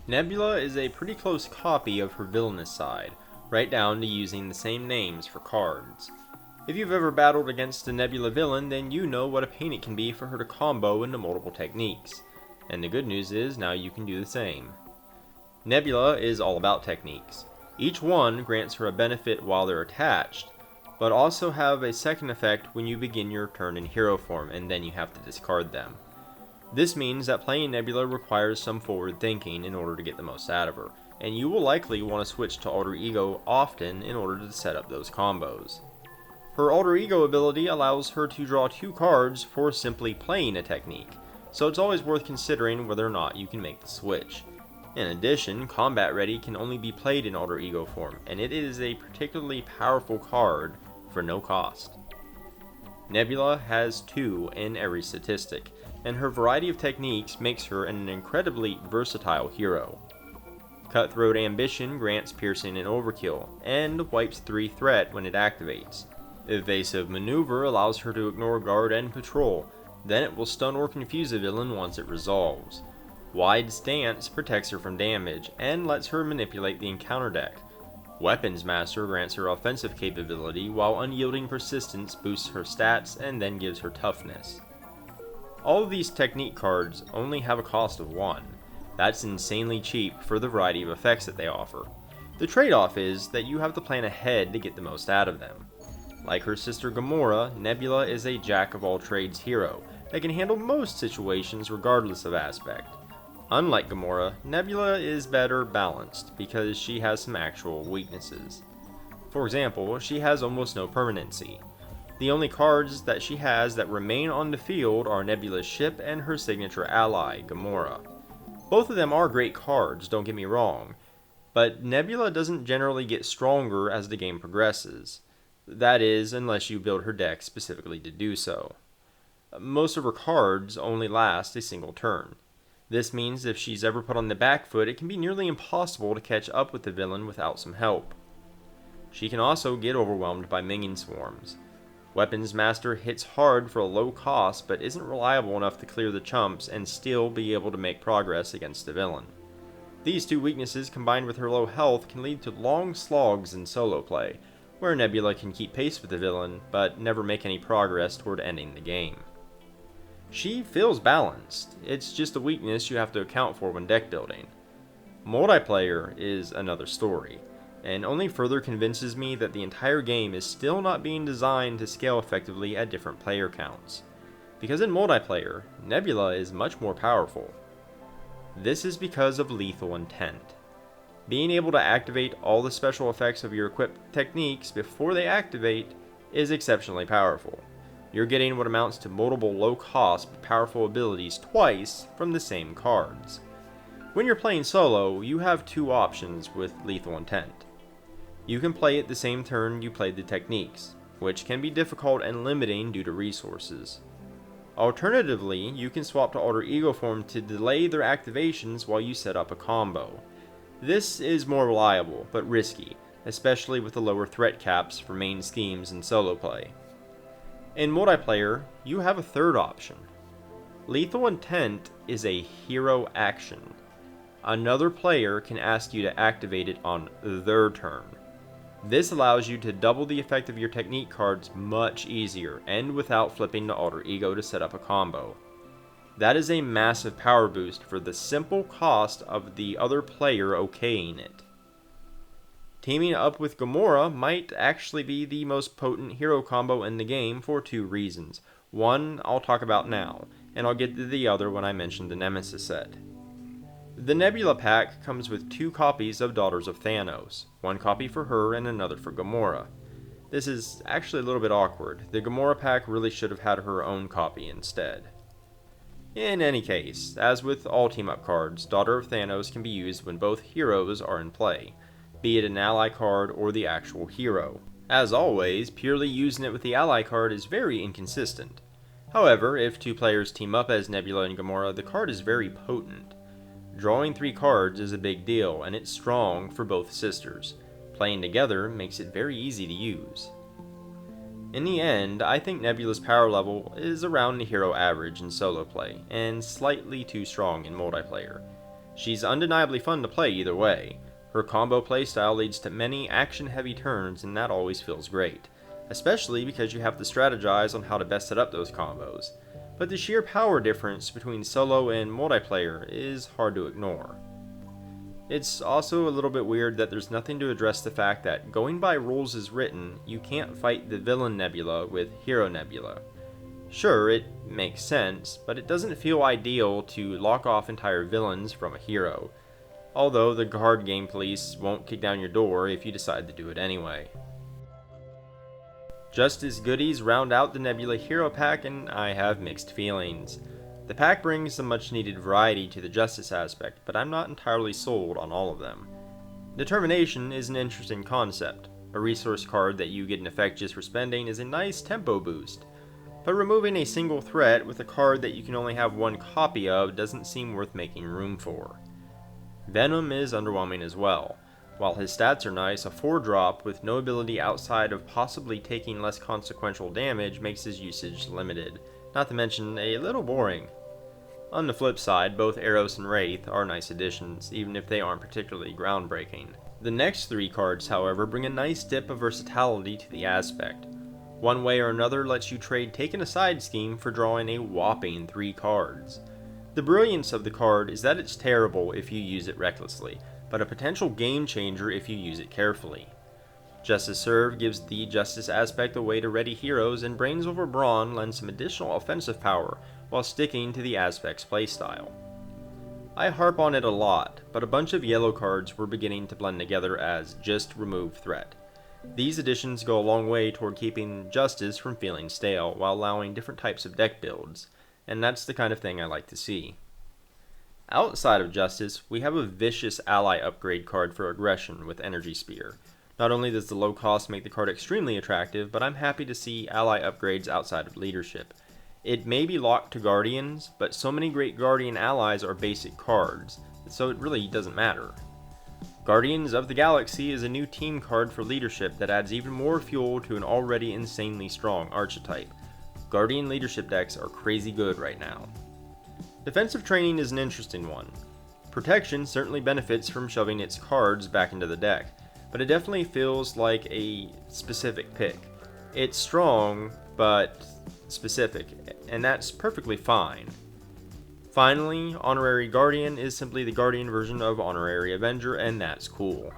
Nebula is a pretty close copy of her villainous side, right down to using the same names for cards. If you've ever battled against a Nebula villain, then you know what a pain it can be for her to combo into multiple techniques. And the good news is, now you can do the same. Nebula is all about techniques. Each one grants her a benefit while they're attached, but also have a second effect when you begin your turn in hero form, and then you have to discard them. This means that playing Nebula requires some forward thinking in order to get the most out of her, and you will likely want to switch to Alter Ego often in order to set up those combos. Her Alter Ego ability allows her to draw 2 cards for simply playing a technique, so it's always worth considering whether or not you can make the switch. In addition, Combat Ready can only be played in Alter Ego form, and it is a particularly powerful card for no cost. Nebula has 2 in every statistic, and her variety of techniques makes her an incredibly versatile hero. Cutthroat Ambition grants piercing and overkill, and wipes 3 threat when it activates. Evasive Maneuver allows her to ignore guard and patrol, then it will stun or confuse a villain once it resolves. Wide Stance protects her from damage, and lets her manipulate the encounter deck. Weapons Master grants her offensive capability, while Unyielding Persistence boosts her stats and then gives her toughness. All of these technique cards only have a cost of 1. That's insanely cheap for the variety of effects that they offer. The trade-off is that you have to plan ahead to get the most out of them. Like her sister Gamora, Nebula is a jack-of-all-trades hero that can handle most situations regardless of aspect. Unlike Gamora, Nebula is better balanced because she has some actual weaknesses. For example, she has almost no permanency. The only cards that she has that remain on the field are Nebula's ship and her signature ally, Gamora. Both of them are great cards, don't get me wrong, but Nebula doesn't generally get stronger as the game progresses. That is, unless you build her deck specifically to do so. Most of her cards only last a single turn. This means if she's ever put on the back foot, it can be nearly impossible to catch up with the villain without some help. She can also get overwhelmed by minion swarms. Weapons Master hits hard for a low cost, but isn't reliable enough to clear the chumps and still be able to make progress against the villain. These 2 weaknesses combined with her low health can lead to long slogs in solo play, where Nebula can keep pace with the villain, but never make any progress toward ending the game. She feels balanced, it's just a weakness you have to account for when deck building. Multiplayer is another story, and only further convinces me that the entire game is still not being designed to scale effectively at different player counts. Because in multiplayer, Nebula is much more powerful. This is because of lethal intent. Being able to activate all the special effects of your equipped techniques before they activate is exceptionally powerful. You're getting what amounts to multiple low-cost but powerful abilities twice from the same cards. When you're playing solo, you have 2 options with lethal intent. You can play it the same turn you played the techniques, which can be difficult and limiting due to resources. Alternatively, you can swap to Alter Ego form to delay their activations while you set up a combo. This is more reliable, but risky, especially with the lower threat caps for main schemes in solo play. In multiplayer, you have a third option. Lethal Intent is a hero action. Another player can ask you to activate it on their turn. This allows you to double the effect of your technique cards much easier, and without flipping to Alter Ego to set up a combo. That is a massive power boost for the simple cost of the other player okaying it. Teaming up with Gamora might actually be the most potent hero combo in the game for 2 reasons. One I'll talk about now, and I'll get to the other when I mention the Nemesis set. The Nebula pack comes with 2 copies of Daughters of Thanos, 1 copy for her and another for Gamora. This is actually a little bit awkward. The Gamora pack really should have had her own copy instead. In any case, as with all team-up cards, Daughter of Thanos can be used when both heroes are in play, be it an ally card or the actual hero. As always, purely using it with the ally card is very inconsistent. However, if 2 players team up as Nebula and Gamora, the card is very potent. Drawing 3 cards is a big deal, and it's strong for both sisters. Playing together makes it very easy to use. In the end, I think Nebula's power level is around the hero average in solo play, and slightly too strong in multiplayer. She's undeniably fun to play either way. Her combo playstyle leads to many action-heavy turns, and that always feels great, especially because you have to strategize on how to best set up those combos. But the sheer power difference between solo and multiplayer is hard to ignore. It's also a little bit weird that there's nothing to address the fact that, going by rules as written, you can't fight the villain Nebula with Hero Nebula. Sure, it makes sense, but it doesn't feel ideal to lock off entire villains from a hero, although the card game police won't kick down your door if you decide to do it anyway. Justice goodies round out the Nebula Hero Pack, and I have mixed feelings. The pack brings some much needed variety to the Justice aspect, but I'm not entirely sold on all of them. Determination is an interesting concept. A resource card that you get an effect just for spending is a nice tempo boost, but removing a single threat with a card that you can only have one copy of doesn't seem worth making room for. Venom is underwhelming as well. While his stats are nice, a 4-drop with no ability outside of possibly taking less consequential damage makes his usage limited, not to mention a little boring. On the flip side, both Eros and Wraith are nice additions, even if they aren't particularly groundbreaking. The next 3 cards, however, bring a nice dip of versatility to the aspect. One way or another lets you trade Taken Aside scheme for drawing a whopping 3 cards. The brilliance of the card is that it's terrible if you use it recklessly, but a potential game changer if you use it carefully. Justice Serve gives the Justice aspect a way to ready heroes, and Brains over Brawn lends some additional offensive power while sticking to the aspect's playstyle. I harp on it a lot, but a bunch of yellow cards were beginning to blend together as just remove threat. These additions go a long way toward keeping Justice from feeling stale, while allowing different types of deck builds, and that's the kind of thing I like to see. Outside of Justice, we have a vicious ally upgrade card for aggression with Energy Spear. Not only does the low cost make the card extremely attractive, but I'm happy to see ally upgrades outside of leadership. It may be locked to Guardians, but so many great Guardian allies are basic cards, so it really doesn't matter. Guardians of the Galaxy is a new team card for leadership that adds even more fuel to an already insanely strong archetype. Guardian leadership decks are crazy good right now. Defensive training is an interesting one. Protection certainly benefits from shoving its cards back into the deck, but it definitely feels like a specific pick. It's strong, but specific, and that's perfectly fine. Finally, Honorary Guardian is simply the Guardian version of Honorary Avenger, and that's cool.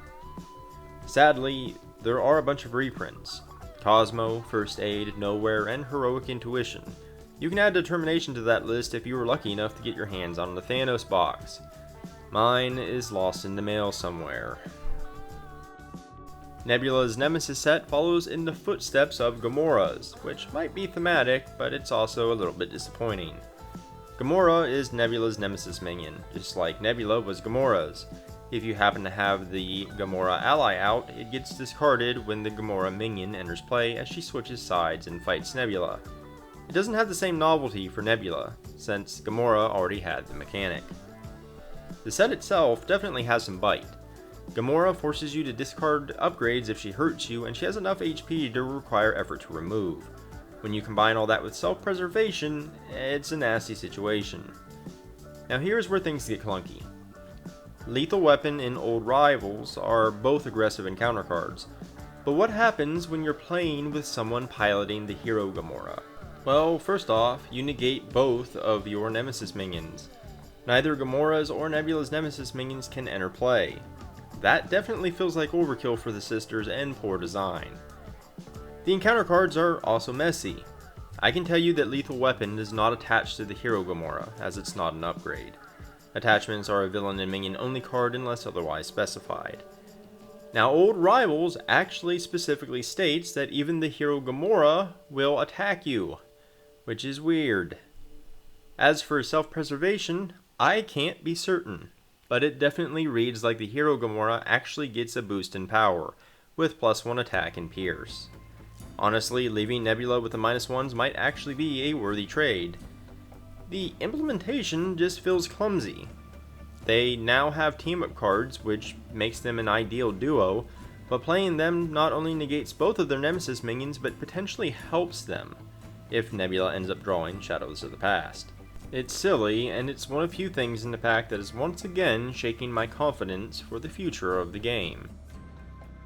Sadly, there are a bunch of reprints. Cosmo, First Aid, Nowhere, and Heroic Intuition. You can add Determination to that list if you were lucky enough to get your hands on the Thanos box. Mine is lost in the mail somewhere. Nebula's Nemesis set follows in the footsteps of Gamora's, which might be thematic, but it's also a little bit disappointing. Gamora is Nebula's Nemesis minion, just like Nebula was Gamora's. If you happen to have the Gamora ally out, it gets discarded when the Gamora minion enters play as she switches sides and fights Nebula. It doesn't have the same novelty for Nebula, since Gamora already had the mechanic. The set itself definitely has some bite. Gamora forces you to discard upgrades if she hurts you, and she has enough HP to require effort to remove. When you combine all that with self-preservation, it's a nasty situation. Now here's where things get clunky. Lethal Weapon and Old Rivals are both aggressive encounter cards, but what happens when you're playing with someone piloting the hero Gamora? Well, first off, you negate both of your Nemesis minions. Neither Gamora's or Nebula's Nemesis minions can enter play. That definitely feels like overkill for the sisters and poor design. The encounter cards are also messy. I can tell you that Lethal Weapon is not attached to the hero Gamora, as it's not an upgrade. Attachments are a villain and minion only card unless otherwise specified. Now, Old Rivals actually specifically states that even the hero Gamora will attack you, which is weird. As for self-preservation, I can't be certain, but it definitely reads like the hero Gamora actually gets a boost in power, with +1 attack and pierce. Honestly, leaving Nebula with the -1s might actually be a worthy trade. The implementation just feels clumsy. They now have team-up cards, which makes them an ideal duo, but playing them not only negates both of their Nemesis minions, but potentially helps them, if Nebula ends up drawing Shadows of the Past. It's silly, and it's one of few things in the pack that is once again shaking my confidence for the future of the game.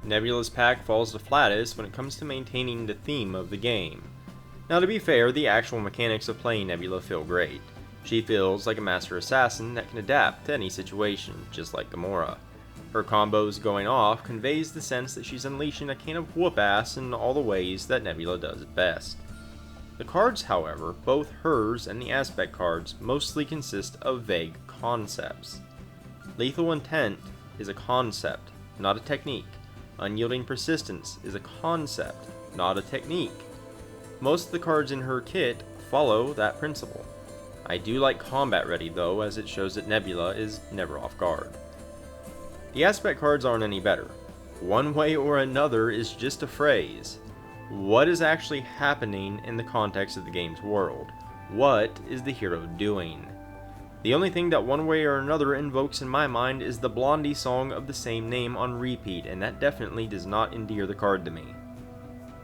Nebula's pack falls the flattest when it comes to maintaining the theme of the game. Now, to be fair, the actual mechanics of playing Nebula feel great. She feels like a master assassin that can adapt to any situation, just like Gamora. Her combos going off conveys the sense that she's unleashing a can of whoop-ass in all the ways that Nebula does it best. The cards, however, both hers and the aspect cards, mostly consist of vague concepts. Lethal Intent is a concept, not a technique. Unyielding Persistence is a concept, not a technique. Most of the cards in her kit follow that principle. I do like Combat Ready though, as it shows that Nebula is never off guard. The aspect cards aren't any better. One way or another is just a phrase. What is actually happening in the context of the game's world? What is the hero doing? The only thing that one way or another invokes in my mind is the Blondie song of the same name on repeat, and that definitely does not endear the card to me.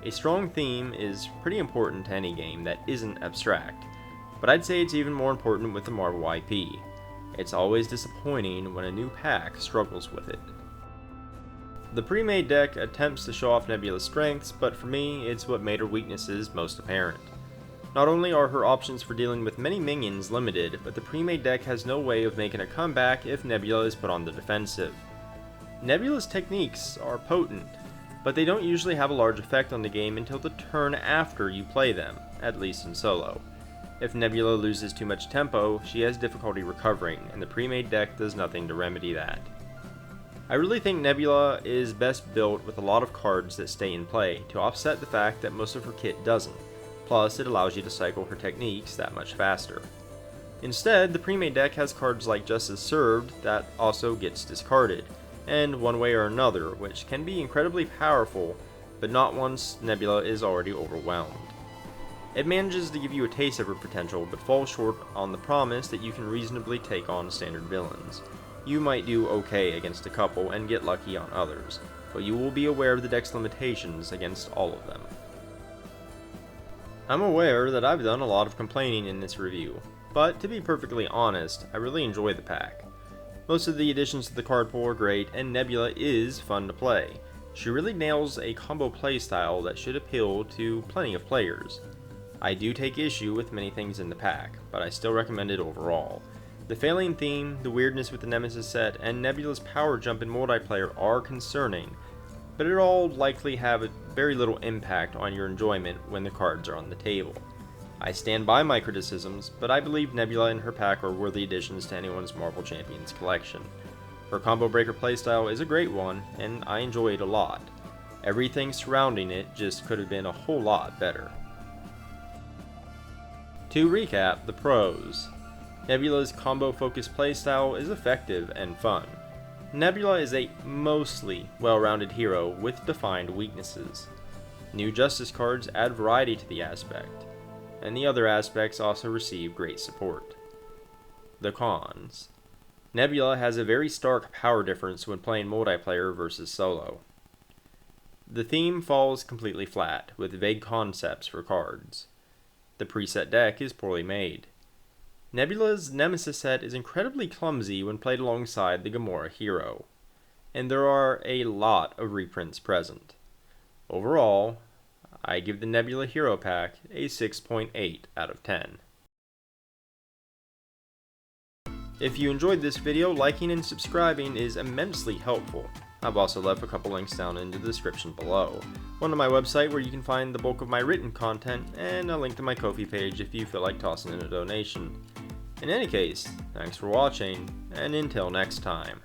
A strong theme is pretty important to any game that isn't abstract, but I'd say it's even more important with the Marvel IP. It's always disappointing when a new pack struggles with it. The pre-made deck attempts to show off Nebula's strengths, but for me, it's what made her weaknesses most apparent. Not only are her options for dealing with many minions limited, but the pre-made deck has no way of making a comeback if Nebula is put on the defensive. Nebula's techniques are potent, but they don't usually have a large effect on the game until the turn after you play them, at least in solo. If Nebula loses too much tempo, she has difficulty recovering, and the pre-made deck does nothing to remedy that. I really think Nebula is best built with a lot of cards that stay in play, to offset the fact that most of her kit doesn't, plus it allows you to cycle her techniques that much faster. Instead, the pre-made deck has cards like Justice Served that also gets discarded, and One Way or Another, which can be incredibly powerful, but not once Nebula is already overwhelmed. It manages to give you a taste of her potential, but falls short on the promise that you can reasonably take on standard villains. You might do okay against a couple and get lucky on others, but you will be aware of the deck's limitations against all of them. I'm aware that I've done a lot of complaining in this review, but to be perfectly honest, I really enjoy the pack. Most of the additions to the card pool are great, and Nebula is fun to play. She really nails a combo playstyle that should appeal to plenty of players. I do take issue with many things in the pack, but I still recommend it overall. The failing theme, the weirdness with the Nemesis set, and Nebula's power jump in multiplayer are concerning, but it all likely have a very little impact on your enjoyment when the cards are on the table. I stand by my criticisms, but I believe Nebula and her pack are worthy additions to anyone's Marvel Champions collection. Her combo breaker playstyle is a great one, and I enjoy it a lot. Everything surrounding it just could have been a whole lot better. To recap the pros. Nebula's combo-focused playstyle is effective and fun. Nebula is a mostly well-rounded hero with defined weaknesses. New Justice cards add variety to the aspect, and the other aspects also receive great support. The cons. Nebula has a very stark power difference when playing multiplayer versus solo. The theme falls completely flat, with vague concepts for cards. The preset deck is poorly made. Nebula's Nemesis set is incredibly clumsy when played alongside the Gamora hero, and there are a lot of reprints present. Overall, I give the Nebula Hero Pack a 6.8 out of 10. If you enjoyed this video, liking and subscribing is immensely helpful. I've also left a couple links down in the description below. One to my website where you can find the bulk of my written content, and a link to my Ko-fi page if you feel like tossing in a donation. In any case, thanks for watching, and until next time.